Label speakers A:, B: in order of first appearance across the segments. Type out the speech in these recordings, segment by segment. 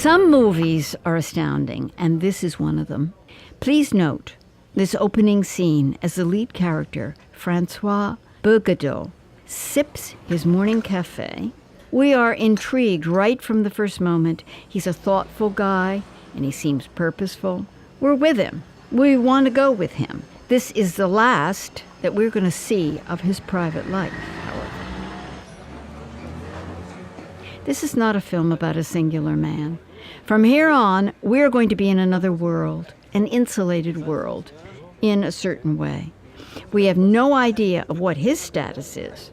A: Some movies are astounding, and this is one of them. Please note this opening scene as the lead character, Francois Bergadeau, sips his morning cafe. We are intrigued right from the first moment. He's a thoughtful guy, and he seems purposeful. We're with him. We want to go with him. This is the last that we're going to see of his private life, however. This is not a film about a singular man. From here on, we're going to be in another world, an insulated world, in a certain way. We have no idea of what his status is.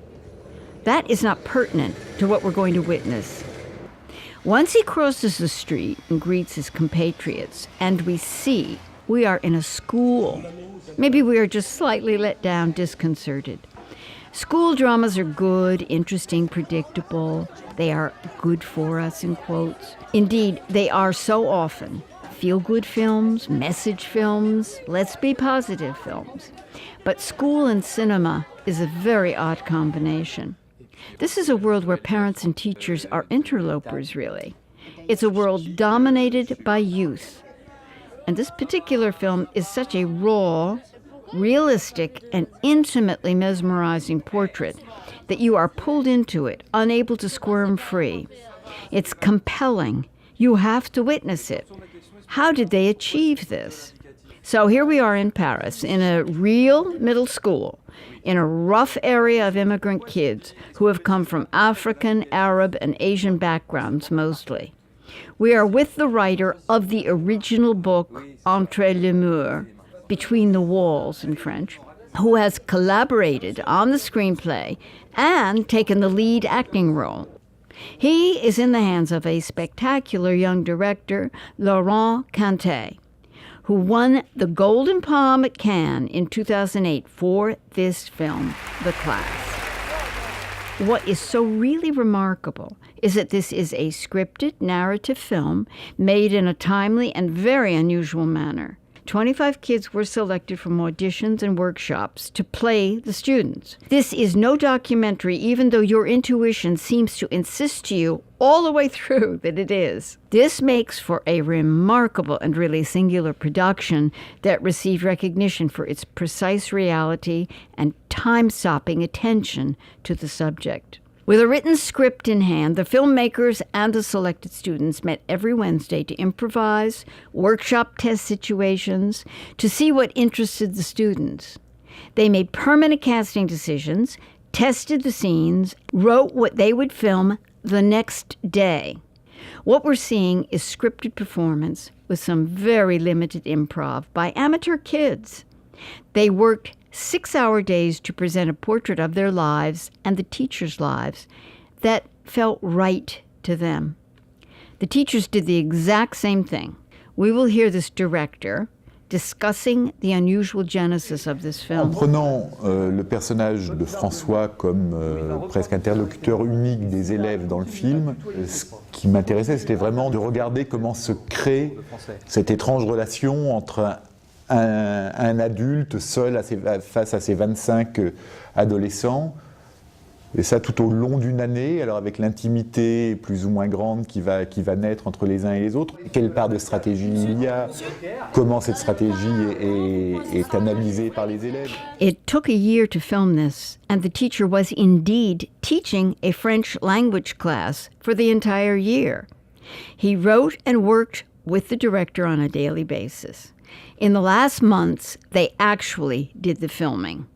A: That is not pertinent to what we're going to witness. Once he crosses the street and greets his compatriots, and we see we are in a school, maybe we are just slightly let down, disconcerted. School dramas are good, interesting, predictable. They are good for us, in quotes. Indeed, they are so often feel-good films, message films, let's be positive films. But school and cinema is a very odd combination. This is a world where parents and teachers are interlopers, really. It's a world dominated by youth. And this particular film is such a raw, realistic, and intimately mesmerizing portrait that you are pulled into it, unable to squirm free. It's compelling. You have to witness it. How did they achieve this? So here we are in Paris, in a real middle school, in a rough area of immigrant kids who have come from African, Arab, and Asian backgrounds mostly. We are with the writer of the original book, Entre les murs, Between the Walls in French, who has collaborated on the screenplay and taken the lead acting role. He is in the hands of a spectacular young director, Laurent Cantet, who won the Golden Palm at Cannes in 2008 for this film, The Class. What is so really remarkable is that this is a scripted narrative film made in a timely and very unusual manner. 25 kids were selected from auditions and workshops to play the students. This is no documentary, even though your intuition seems to insist to you all the way through that it is. This makes for a remarkable and really singular production that received recognition for its precise reality and time-stopping attention to the subject. With a written script in hand, the filmmakers and the selected students met every Wednesday to improvise, workshop test situations, to see what interested the students. They made permanent casting decisions, tested the scenes, wrote what they would film the next day. What we're seeing is scripted performance with some very limited improv by amateur kids. They worked 6-hour days to present a portrait of their lives and the teachers' lives that felt right to them. The teachers did the exact same thing. We will hear this director discussing the unusual genesis of this film.
B: En prenant le personnage de François comme presque interlocuteur unique des élèves dans le film, ce qui m'intéressait, c'était vraiment de regarder comment se crée cette étrange relation entre un adulte seul face à ses 25 adolescents, et ça tout au long d'une année, alors avec l'intimité plus ou moins grande qui va naître entre les uns et les autres. Quelle part de stratégie il y a, comment cette stratégie est analysée par les élèves.
A: It took a year to film this, and the teacher was indeed teaching a French language class for the entire year. He wrote and worked with the director on a daily basis. In the last months, they actually did the filming.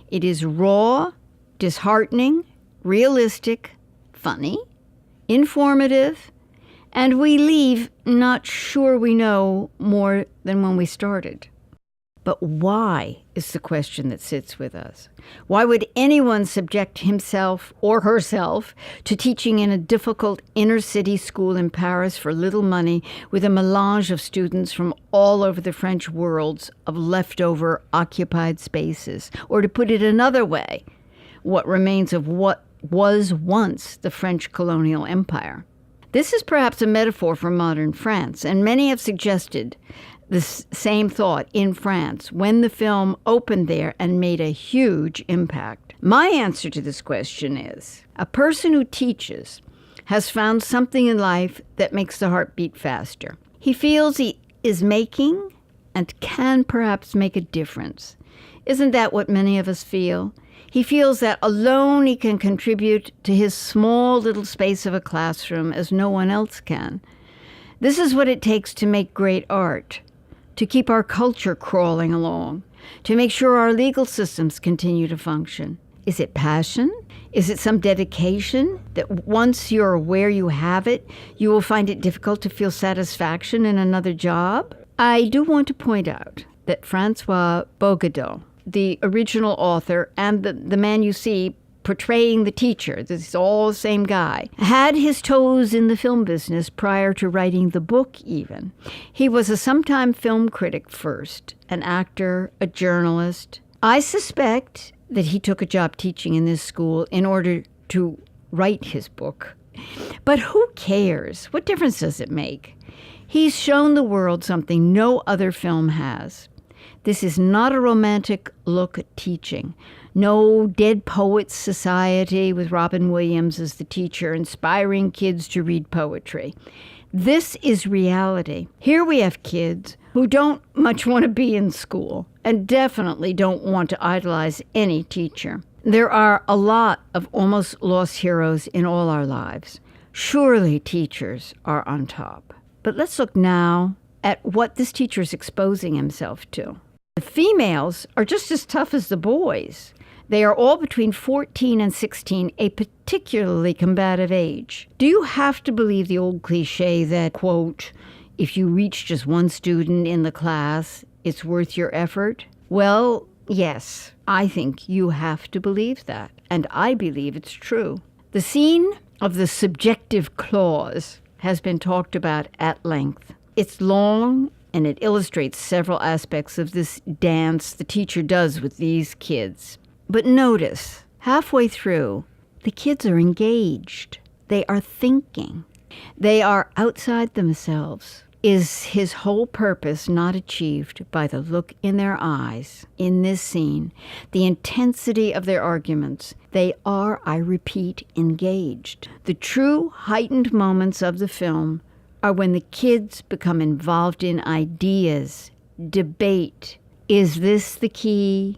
A: It is raw, disheartening, realistic, funny, informative, and we leave not sure we know more than when we started. But why is the question that sits with us? Why would anyone subject himself or herself to teaching in a difficult inner-city school in Paris for little money with a melange of students from all over the French worlds of leftover occupied spaces? Or to put it another way, what remains of what was once the French colonial empire? This is perhaps a metaphor for modern France, and many have suggested the same thought in France when the film opened there and made a huge impact. My answer to this question is, a person who teaches has found something in life that makes the heart beat faster. He feels he is making and can perhaps make a difference. Isn't that what many of us feel? He feels that alone he can contribute to his small little space of a classroom as no one else can. This is what it takes to make great art, to keep our culture crawling along, to make sure our legal systems continue to function. Is it passion? Is it some dedication that once you're aware you have it, you will find it difficult to feel satisfaction in another job? I do want to point out that Francois Bogadeau, the original author and the man you see portraying the teacher, this is all the same guy, had his toes in the film business prior to writing the book even. He was a sometime film critic first, an actor, a journalist. I suspect that he took a job teaching in this school in order to write his book. But who cares? What difference does it make? He's shown the world something no other film has. This is not a romantic look at teaching. No Dead Poets Society with Robin Williams as the teacher inspiring kids to read poetry. This is reality. Here we have kids who don't much want to be in school and definitely don't want to idolize any teacher. There are a lot of almost lost heroes in all our lives. Surely teachers are on top. But let's look now at what this teacher is exposing himself to. The females are just as tough as the boys. They are all between 14 and 16, a particularly combative age. Do you have to believe the old cliche that, quote, if you reach just one student in the class, it's worth your effort? Well, yes, I think you have to believe that, and I believe it's true. The scene of the subjective clause has been talked about at length. It's long, and it illustrates several aspects of this dance the teacher does with these kids. But notice, halfway through, the kids are engaged. They are thinking. They are outside themselves. Is his whole purpose not achieved by the look in their eyes in this scene, the intensity of their arguments? They are, I repeat, engaged. The true heightened moments of the film are when the kids become involved in ideas, debate. Is this the key?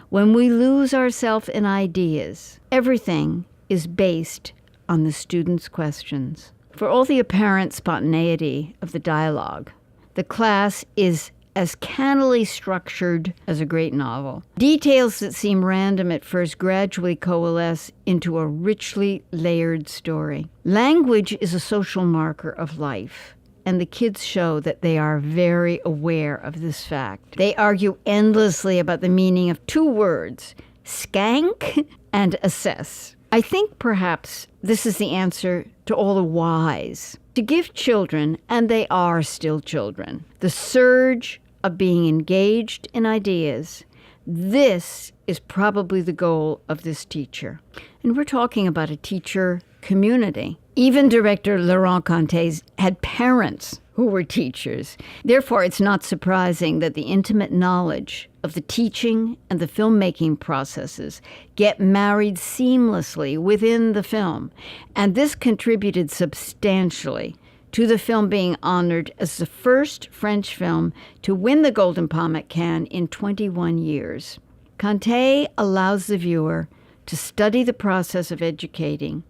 A: When we lose ourselves in ideas, everything is based on the students' questions. For all the apparent spontaneity of the dialogue, the class is as cannily structured as a great novel. Details that seem random at first gradually coalesce into a richly layered story. Language is a social marker of life, and the kids show that they are very aware of this fact. They argue endlessly about the meaning of two words, skank and assess. I think perhaps this is the answer to all the whys. To give children, and they are still children, the surge of being engaged in ideas. This is probably the goal of this teacher. And we're talking about a teacher community. Even director Laurent Cantet had parents who were teachers. Therefore, it's not surprising that the intimate knowledge of the teaching and the filmmaking processes get married seamlessly within the film. And this contributed substantially to the film being honored as the first French film to win the Golden Palm at Cannes in 21 years. Cantet allows the viewer to study the process of educating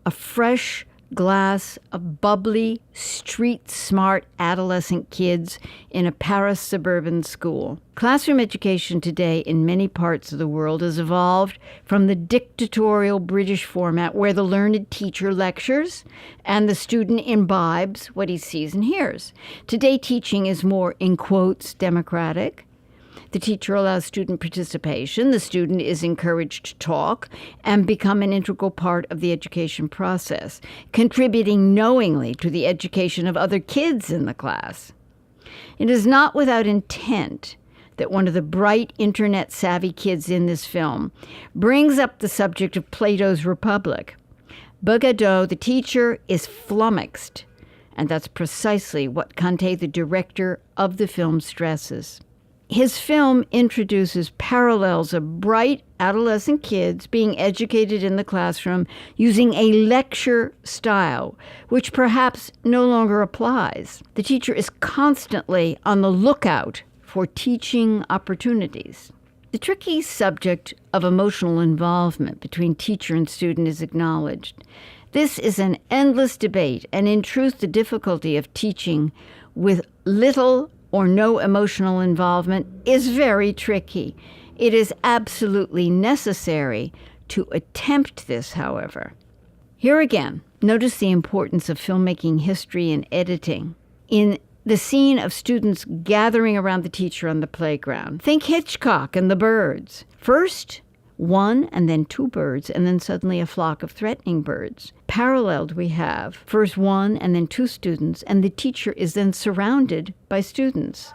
A: a fresh glass of bubbly, street-smart adolescent kids in a Paris suburban school. Classroom education today in many parts of the world has evolved from the dictatorial British format where the learned teacher lectures and the student imbibes what he sees and hears. Today, teaching is more, in quotes, democratic. The teacher allows student participation. The student is encouraged to talk and become an integral part of the education process, contributing knowingly to the education of other kids in the class. It is not without intent that one of the bright internet-savvy kids in this film brings up the subject of Plato's Republic. Bogadeau, the teacher, is flummoxed, and that's precisely what Cantet, the director of the film, stresses. His film introduces parallels of bright adolescent kids being educated in the classroom using a lecture style, which perhaps no longer applies. The teacher is constantly on the lookout for teaching opportunities. The tricky subject of emotional involvement between teacher and student is acknowledged. This is an endless debate, and in truth, the difficulty of teaching with little or no emotional involvement is very tricky. It is absolutely necessary to attempt this, however. Here again, notice the importance of filmmaking history and editing. In the scene of students gathering around the teacher on the playground, think Hitchcock and the birds. First, one and then two birds, and then suddenly a flock of threatening birds. Paralleled, we have first one and then two students, and the teacher is then surrounded by students.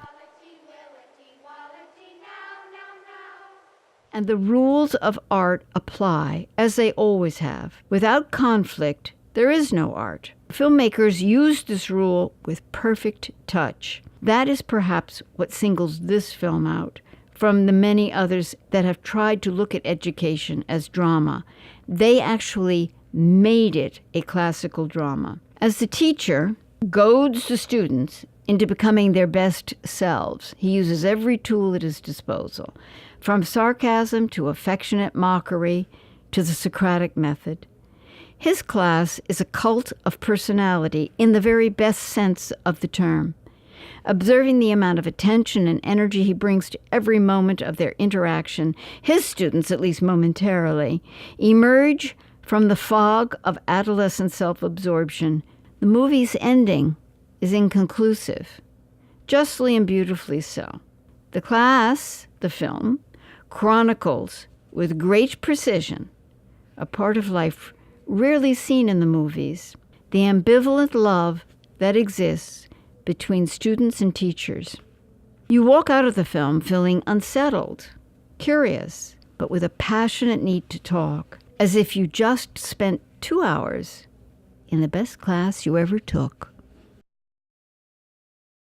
A: And the rules of art apply, as they always have. Without conflict, there is no art. Filmmakers use this rule with perfect touch. That is perhaps what singles this film out from the many others that have tried to look at education as drama. They actually made it a classical drama. As the teacher goads the students into becoming their best selves, he uses every tool at his disposal, from sarcasm to affectionate mockery to the Socratic method. His class is a cult of personality in the very best sense of the term. Observing the amount of attention and energy he brings to every moment of their interaction, his students, at least momentarily, emerge from the fog of adolescent self-absorption. The movie's ending is inconclusive, justly and beautifully so. The class, the film, chronicles with great precision a part of life rarely seen in the movies, the ambivalent love that exists between students and teachers. You walk out of the film feeling unsettled, curious, but with a passionate need to talk, as if you just spent 2 hours in the best class you ever took.